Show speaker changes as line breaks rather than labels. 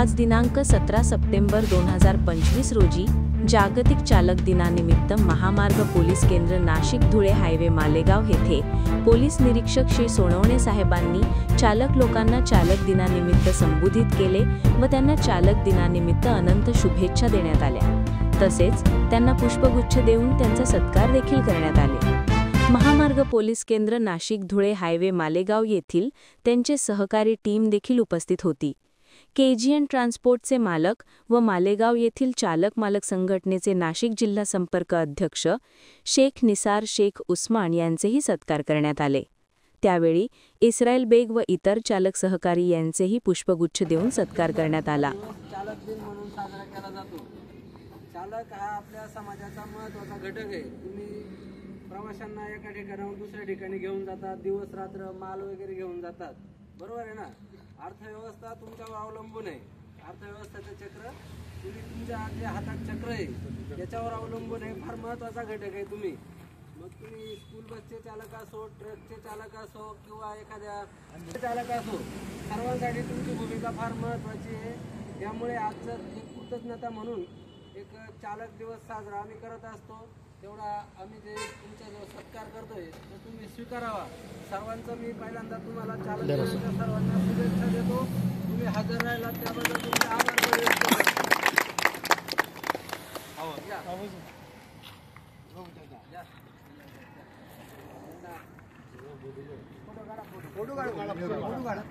आज दिनांक 17 सप्टेंबर 2025 रोजी जागतिक चालक दिनानिमित्त महामार्ग पोलीस केंद्र नाशिक धुळे हायवे मालेगाव येथे पोलीस निरीक्षक श्री सोनवणे साहेबांनी चालक लोकांना चालक दिनानिमित्त संबोधित केले व त्यांना चालक दिनानिमित्त अनंत शुभेच्छा देण्यात आल्या। तसेच त्यांना पुष्पगुच्छ देऊन त्यांचा सत्कार देखील करण्यात आले। महामार्ग पोलीस केंद्र नाशिक धुळे हायवे मालेगाव येथील त्यांचे सहकारी टीम देखील उपस्थित होती। केजीएन ट्रान्सपोर्टचे मालक व मालेगाव येथील चालक मालक संघटनेचे नाशिक जिल्हा संपर्क अध्यक्ष शेख निसार शेख उस्मान यांचेही सत्कार करण्यात आले। त्यावेळी इस्रायल बेग व इतर चालक सहकारी यांचेही पुष्पगुच्छ देऊन सत्कार करण्यात आला।
चालक दिन म्हणून साजरा केला जातो। चालक हा आपल्या समाजाचा महत्त्वाचा घटक आहे। तुम्ही प्रवाशांना एका ठिकाणाहून दुसऱ्या ठिकाणी घेऊन जातात, दिवस रात्र माल वगैरे घेऊन जातात, बरोबर आहे ना। अर्थव्यवस्था तुमच्यावर अवलंबून आहे। अर्थव्यवस्थेचं चक्र तुम्ही तुमच्या जे हातात चक्र आहे त्याच्यावर अवलंबून आहे। फार महत्त्वाचा घटक आहे तुम्ही। मग तुम्ही स्कूल बसचे चालक असो, ट्रकचे चालक असो किंवा एखाद्या चालक असो, सर्वांसाठी तुमची भूमिका फार महत्त्वाची आहे। त्यामुळे आजचं एक कृतज्ञता म्हणून एक चालक दिवस साजरा आम्ही करत असतो। तेवढा आम्ही जे तुमचा जो सत्कार करतोय तो तुम्ही स्वीकारावा। सर्वांचं मी पहिल्यांदा तुम्हाला चालक दिनाच्या सर्वांना शुभेच्छा देतो। तुम्ही हजर राहिलात त्याबद्दल तुमचे आभार व्यक्त करतो। फोटो काढा, फोटो काढा, फोटो काढा।